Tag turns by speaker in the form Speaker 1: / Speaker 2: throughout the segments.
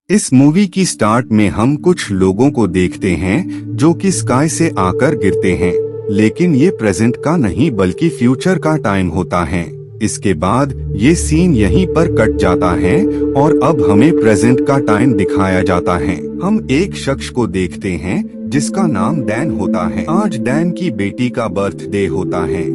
Speaker 1: इस मूवी की स्टार्ट में हम कुछ लोगों को देखते हैं जो कि स्काई से आकर गिरते हैं, लेकिन ये प्रेजेंट का नहीं बल्कि फ्यूचर का टाइम होता है। इसके बाद ये सीन यहीं पर कट जाता है और अब हमें प्रेजेंट का टाइम दिखाया जाता है। हम एक शख्स को देखते हैं जिसका नाम डैन होता है। आज डैन की बेटी का बर्थडे होता है,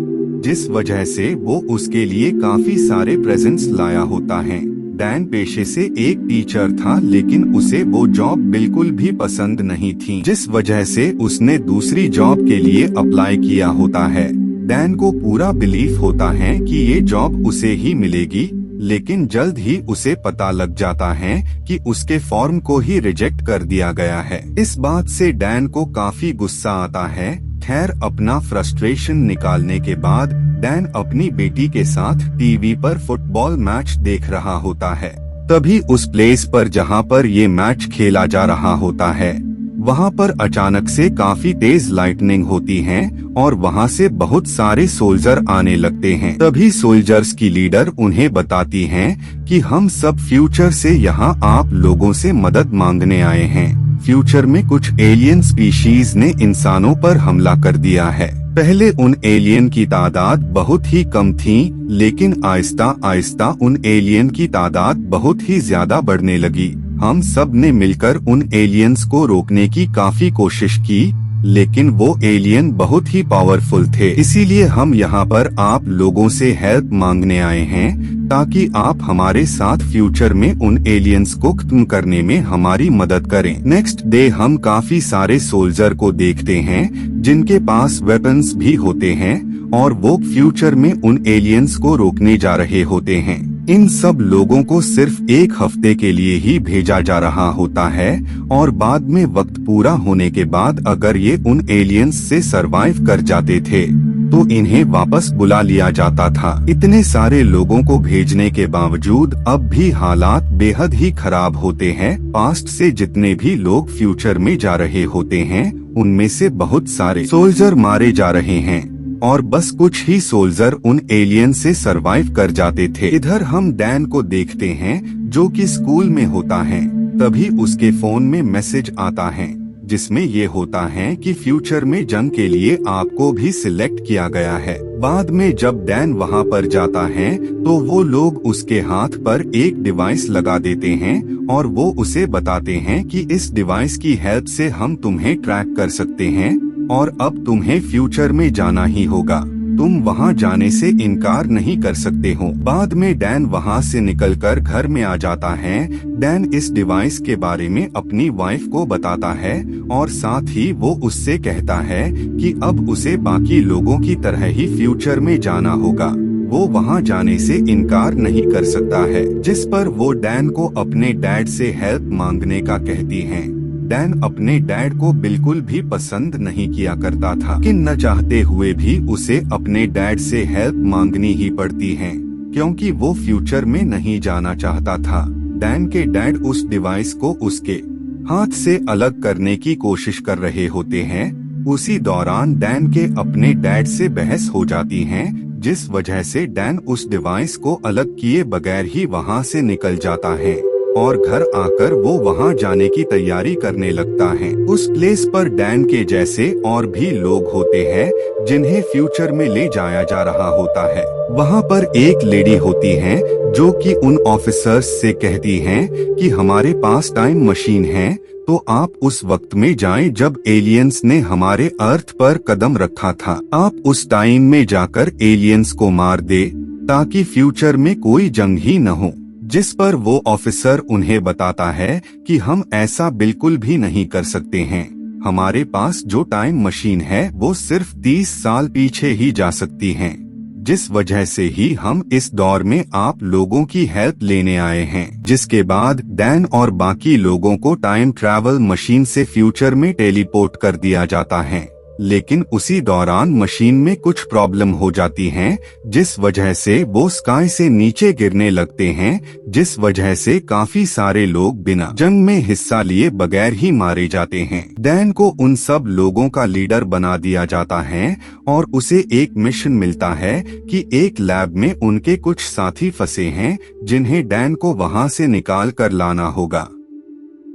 Speaker 1: जिस वजह से वो उसके लिए काफी सारे प्रेजेंट्स लाया होता है। डैन पेशे से एक टीचर था, लेकिन उसे वो जॉब बिल्कुल भी पसंद नहीं थी, जिस वजह से उसने दूसरी जॉब के लिए अप्लाई किया होता है। डैन को पूरा बिलीफ होता है कि ये जॉब उसे ही मिलेगी, लेकिन जल्द ही उसे पता लग जाता है कि उसके फॉर्म को ही रिजेक्ट कर दिया गया है। इस बात से डैन को काफी गुस्सा आता है। खैर, अपना फ्रस्ट्रेशन निकालने के बाद डैन अपनी बेटी के साथ टीवी पर फुटबॉल मैच देख रहा होता है। तभी उस प्लेस पर जहां पर ये मैच खेला जा रहा होता है, वहां पर अचानक से काफी तेज लाइटनिंग होती है और वहां से बहुत सारे सोल्जर आने लगते हैं। तभी सोल्जर्स की लीडर उन्हें बताती हैं कि हम सब फ्यूचर से यहाँ आप लोगों से मदद मांगने आए हैं। फ्यूचर में कुछ एलियन स्पीशीज ने इंसानों पर हमला कर दिया है। पहले उन एलियन की तादाद बहुत ही कम थी, लेकिन आहिस्ता आहिस्ता उन एलियन की तादाद बहुत ही ज्यादा बढ़ने लगी। हम सब ने मिलकर उन एलियंस को रोकने की काफी कोशिश की, लेकिन वो एलियन बहुत ही पावरफुल थे। इसीलिए हम यहाँ पर आप लोगों से हेल्प मांगने आए हैं, ताकि आप हमारे साथ फ्यूचर में उन एलियंस को खत्म करने में हमारी मदद करें। नेक्स्ट डे हम काफी सारे सोल्जर को देखते हैं जिनके पास वेपन्स भी होते हैं और वो फ्यूचर में उन एलियंस को रोकने जा रहे होते हैं। इन सब लोगों को सिर्फ एक हफ्ते के लिए ही भेजा जा रहा होता है और बाद में वक्त पूरा होने के बाद अगर ये उन एलियंस से सरवाइव कर जाते थे तो इन्हें वापस बुला लिया जाता था। इतने सारे लोगों को भेजने के बावजूद अब भी हालात बेहद ही खराब होते हैं। पास्ट से जितने भी लोग फ्यूचर में जा रहे होते हैं, उनमें से बहुत सारे सोल्जर मारे जा रहे हैं और बस कुछ ही सोल्जर उन एलियन से सरवाइव कर जाते थे। इधर हम डैन को देखते हैं जो कि स्कूल में होता है। तभी उसके फोन में मैसेज आता है जिसमें ये होता है कि फ्यूचर में जंग के लिए आपको भी सिलेक्ट किया गया है। बाद में जब डैन वहाँ पर जाता है तो वो लोग उसके हाथ पर एक डिवाइस लगा देते हैं और वो उसे बताते हैं कि इस डिवाइस की हेल्प से हम तुम्हें ट्रैक कर सकते हैं और अब तुम्हें फ्यूचर में जाना ही होगा। तुम वहाँ जाने से इनकार नहीं कर सकते हो। बाद में डैन वहाँ से निकलकर घर में आ जाता है। डैन इस डिवाइस के बारे में अपनी वाइफ को बताता है और साथ ही वो उससे कहता है कि अब उसे बाकी लोगों की तरह ही फ्यूचर में जाना होगा। वो वहाँ जाने से इनकार नहीं कर सकता है, जिस पर वो डैन को अपने डैड से हेल्प मांगने का कहती है। डैन अपने डैड को बिल्कुल भी पसंद नहीं किया करता था, लेकिन न चाहते हुए भी उसे अपने डैड से हेल्प मांगनी ही पड़ती है, क्योंकि वो फ्यूचर में नहीं जाना चाहता था। डैन के डैड उस डिवाइस को उसके हाथ से अलग करने की कोशिश कर रहे होते हैं। उसी दौरान डैन के अपने डैड से बहस हो जाती है, जिस वजह से डैन उस डिवाइस को अलग किए बगैर ही वहाँ से निकल जाता है और घर आकर वो वहाँ जाने की तैयारी करने लगता है। उस प्लेस पर डैन के जैसे और भी लोग होते हैं जिन्हें फ्यूचर में ले जाया जा रहा होता है। वहाँ पर एक लेडी होती है जो कि उन ऑफिसर्स से कहती हैं कि हमारे पास टाइम मशीन है, तो आप उस वक्त में जाएं जब एलियंस ने हमारे अर्थ पर कदम रखा था। आप उस टाइम में जाकर एलियंस को मार दे ताकि फ्यूचर में कोई जंग ही न हो। जिस पर वो ऑफिसर उन्हें बताता है कि हम ऐसा बिल्कुल भी नहीं कर सकते हैं। हमारे पास जो टाइम मशीन है वो सिर्फ 30 साल पीछे ही जा सकती है, जिस वजह से ही हम इस दौर में आप लोगों की हेल्प लेने आए हैं। जिसके बाद डैन और बाकी लोगों को टाइम ट्रैवल मशीन से फ्यूचर में टेलीपोर्ट कर दिया जाता है, लेकिन उसी दौरान मशीन में कुछ प्रॉब्लम हो जाती है, जिस वजह से वो स्काई से नीचे गिरने लगते हैं, जिस वजह से काफी सारे लोग बिना जंग में हिस्सा लिए बगैर ही मारे जाते हैं। डैन को उन सब लोगों का लीडर बना दिया जाता है और उसे एक मिशन मिलता है कि एक लैब में उनके कुछ साथी फंसे हैं जिन्हें डैन को वहां से निकाल कर लाना होगा।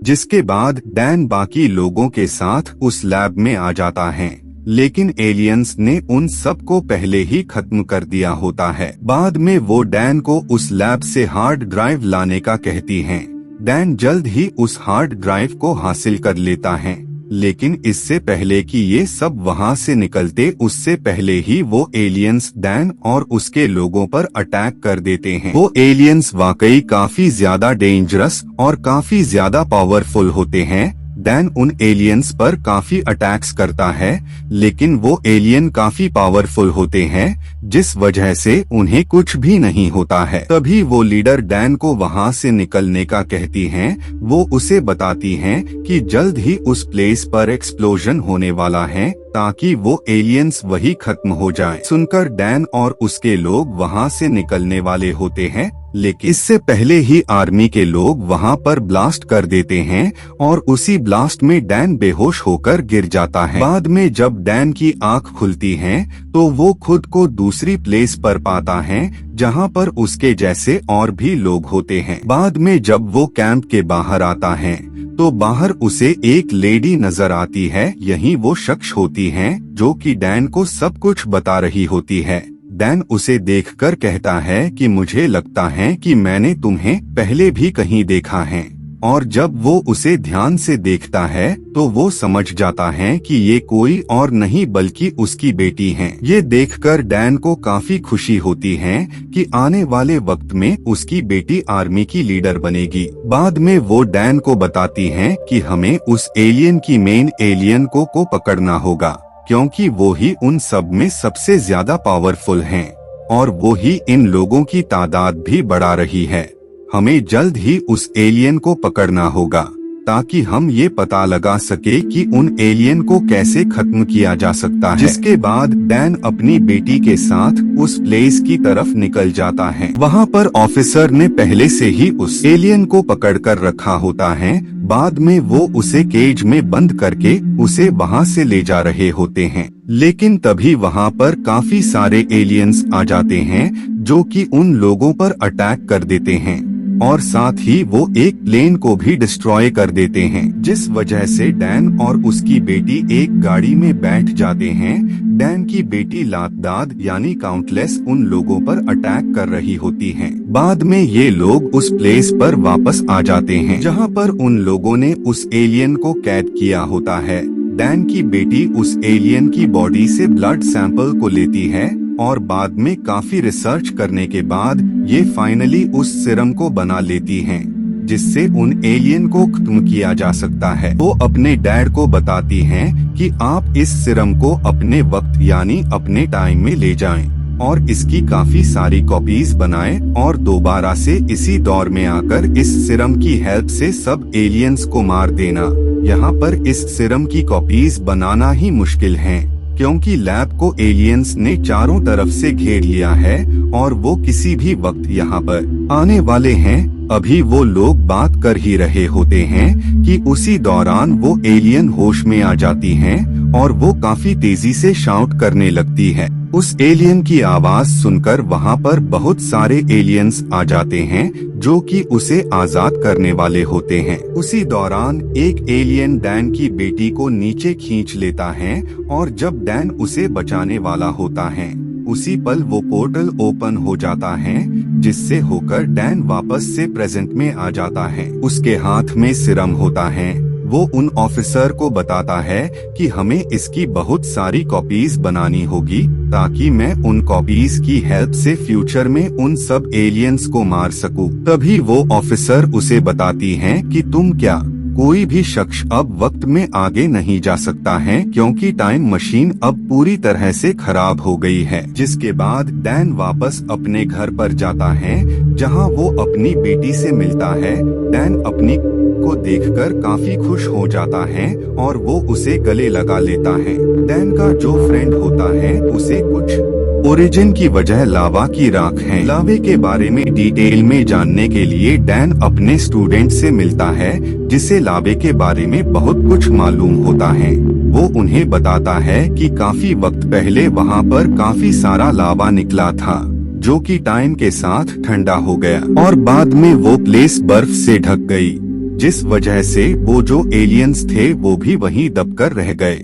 Speaker 1: जिसके बाद डैन बाकी लोगों के साथ उस लैब में आ जाता है, लेकिन एलियंस ने उन सब को पहले ही खत्म कर दिया होता है। बाद में वो डैन को उस लैब से हार्ड ड्राइव लाने का कहती हैं। डैन जल्द ही उस हार्ड ड्राइव को हासिल कर लेता है, लेकिन इससे पहले कि ये सब वहाँ से निकलते उससे पहले ही वो एलियंस डैन और उसके लोगों पर अटैक कर देते हैं। वो एलियंस वाकई काफी ज्यादा डेंजरस और काफी ज्यादा पावरफुल होते हैं। डैन उन एलियंस पर काफी अटैक्स करता है, लेकिन वो एलियन काफी पावरफुल होते हैं, जिस वजह से उन्हें कुछ भी नहीं होता है। तभी वो लीडर डैन को वहाँ से निकलने का कहती हैं। वो उसे बताती हैं कि जल्द ही उस प्लेस पर एक्सप्लोजन होने वाला है, ताकि वो एलियंस वही खत्म हो जाए। सुनकर डैन और उसके लोग वहाँ से निकलने वाले होते हैं, लेकिन इससे पहले ही आर्मी के लोग वहाँ पर ब्लास्ट कर देते हैं और उसी ब्लास्ट में डैन बेहोश होकर गिर जाता है। बाद में जब डैन की आंख खुलती है तो वो खुद को दूसरी प्लेस पर पाता है, जहाँ पर उसके जैसे और भी लोग होते हैं। बाद में जब वो कैंप के बाहर आता है तो बाहर उसे एक लेडी नजर आती है। यही वो शख्स होती है जो कि डैन को सब कुछ बता रही होती है। डैन उसे देखकर कहता है कि मुझे लगता है कि मैंने तुम्हें पहले भी कहीं देखा है, और जब वो उसे ध्यान से देखता है तो वो समझ जाता है कि ये कोई और नहीं बल्कि उसकी बेटी है। ये देखकर डैन को काफी खुशी होती है कि आने वाले वक्त में उसकी बेटी आर्मी की लीडर बनेगी। बाद में वो डैन को बताती है कि हमें उस एलियन की मेन एलियन को पकड़ना होगा, क्योंकि वो ही उन सब में सबसे ज्यादा पावरफुल हैं और वो ही इन लोगों की तादाद भी बढ़ा रही है। हमें जल्द ही उस एलियन को पकड़ना होगा, ताकि हम ये पता लगा सके कि उन एलियन को कैसे खत्म किया जा सकता है। जिसके बाद डैन अपनी बेटी के साथ उस प्लेस की तरफ निकल जाता है। वहाँ पर ऑफिसर ने पहले से ही उस एलियन को पकड़कर रखा होता है। बाद में वो उसे केज में बंद करके उसे वहाँ से ले जा रहे होते हैं, लेकिन तभी वहाँ पर काफी सारे एलियंस आ जाते हैं जो कि उन लोगों पर अटैक कर देते हैं और साथ ही वो एक प्लेन को भी डिस्ट्रॉय कर देते हैं, जिस वजह से डैन और उसकी बेटी एक गाड़ी में बैठ जाते हैं। डैन की बेटी लातदाद यानी काउंटलेस उन लोगों पर अटैक कर रही होती हैं। बाद में ये लोग उस प्लेस पर वापस आ जाते हैं जहां पर उन लोगों ने उस एलियन को कैद किया होता है। डैन की बेटी उस एलियन की बॉडी से ब्लड सैंपल को लेती है और बाद में काफी रिसर्च करने के बाद ये फाइनली उस सिरम को बना लेती हैं, जिससे उन एलियन को खत्म किया जा सकता है। वो अपने डैड को बताती हैं कि आप इस सिरम को अपने वक्त यानी अपने टाइम में ले जाएं और इसकी काफी सारी कॉपीज बनाएं और दोबारा से इसी दौर में आकर इस सिरम की हेल्प से सब एलियंस को मार देना। यहाँ पर इस सिरम की कॉपीज बनाना ही मुश्किल है, क्योंकि लैब को एलियंस ने चारों तरफ से घेर लिया है और वो किसी भी वक्त यहाँ पर आने वाले हैं। अभी वो लोग बात कर ही रहे होते हैं कि उसी दौरान वो एलियन होश में आ जाती हैं और वो काफी तेजी से शाउट करने लगती है। उस एलियन की आवाज सुनकर वहाँ पर बहुत सारे एलियंस आ जाते हैं जो कि उसे आजाद करने वाले होते हैं। उसी दौरान एक एलियन डैन की बेटी को नीचे खींच लेता है और जब डैन उसे बचाने वाला होता है उसी पल वो पोर्टल ओपन हो जाता है, जिससे होकर डैन वापस से प्रेजेंट में आ जाता है। उसके हाथ में सिरम होता है। वो उन ऑफिसर को बताता है कि हमें इसकी बहुत सारी कॉपीज बनानी होगी, ताकि मैं उन कॉपीज की हेल्प से फ्यूचर में उन सब एलियंस को मार सकूं। तभी वो ऑफिसर उसे बताती हैं कि तुम क्या कोई भी शख्स अब वक्त में आगे नहीं जा सकता है, क्योंकि टाइम मशीन अब पूरी तरह से खराब हो गई है। जिसके बाद डैन वापस अपने घर पर जाता है, जहां वो अपनी बेटी से मिलता है। डैन अपनी को देखकर काफी खुश हो जाता है और वो उसे गले लगा लेता है। डैन का जो फ्रेंड होता है उसे कुछ ओरिजिन की वजह लावा की राख है। लावे के बारे में डिटेल में जानने के लिए डैन अपने स्टूडेंट से मिलता है, जिसे लावे के बारे में बहुत कुछ मालूम होता है। वो उन्हें बताता है कि काफी वक्त पहले वहाँ पर काफी सारा लावा निकला था, जो कि टाइम के साथ ठंडा हो गया और बाद में वो प्लेस बर्फ से ढक गई। जिस वजह से वो जो एलियंस थे वो भी वहीं दबकर रह गए।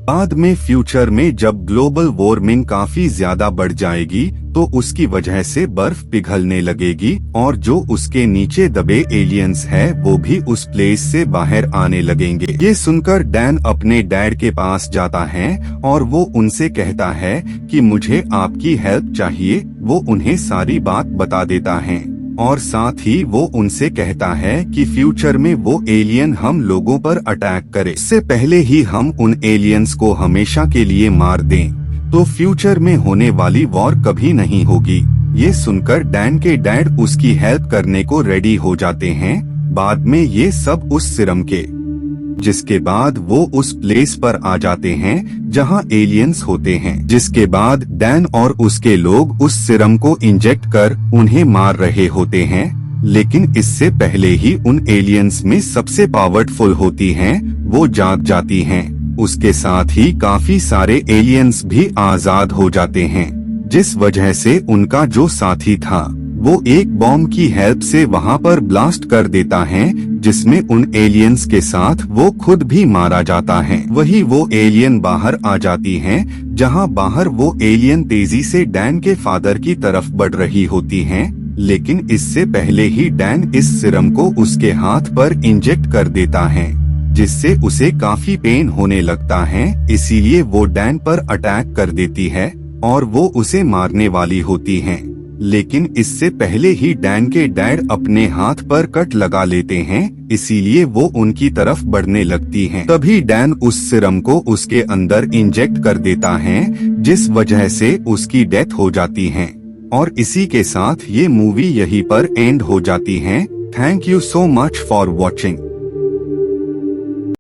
Speaker 1: बाद में फ्यूचर में जब ग्लोबल वार्मिंग काफी ज्यादा बढ़ जाएगी तो उसकी वजह से बर्फ पिघलने लगेगी और जो उसके नीचे दबे एलियंस है वो भी उस प्लेस से बाहर आने लगेंगे। ये सुनकर डैन अपने डैड के पास जाता है और वो उनसे कहता है कि मुझे आपकी हेल्प चाहिए। वो उन्हें सारी बात बता देता है और साथ ही वो उनसे कहता है कि फ्यूचर में वो एलियन हम लोगों पर अटैक करे, इससे पहले ही हम उन एलियंस को हमेशा के लिए मार दें तो फ्यूचर में होने वाली वॉर कभी नहीं होगी। ये सुनकर डैन के डैड उसकी हेल्प करने को रेडी हो जाते हैं। बाद में ये सब उस सिरम के, जिसके बाद वो उस प्लेस पर आ जाते हैं जहां एलियंस होते हैं। जिसके बाद डैन और उसके लोग उस सिरम को इंजेक्ट कर उन्हें मार रहे होते हैं, लेकिन इससे पहले ही उन एलियंस में सबसे पावरफुल होती हैं वो जाग जाती हैं। उसके साथ ही काफी सारे एलियंस भी आजाद हो जाते हैं, जिस वजह से उनका जो साथी था वो एक बॉम्ब की हेल्प से वहां पर ब्लास्ट कर देता है, जिसमें उन एलियंस के साथ वो खुद भी मारा जाता है। वही वो एलियन बाहर आ जाती हैं, जहां बाहर वो एलियन तेजी से डैन के फादर की तरफ बढ़ रही होती हैं, लेकिन इससे पहले ही डैन इस सिरम को उसके हाथ पर इंजेक्ट कर देता है, जिससे उसे काफी पेन होने लगता है। इसीलिए वो डैन पर अटैक कर देती है और वो उसे मारने वाली होती है, लेकिन इससे पहले ही डैन के डैड अपने हाथ पर कट लगा लेते हैं, इसीलिए वो उनकी तरफ बढ़ने लगती हैं। तभी डैन उस सिरम को उसके अंदर इंजेक्ट कर देता है, जिस वजह से उसकी डेथ हो जाती है। और इसी के साथ ये मूवी यहीं पर एंड हो जाती है। Thank you so much for watching.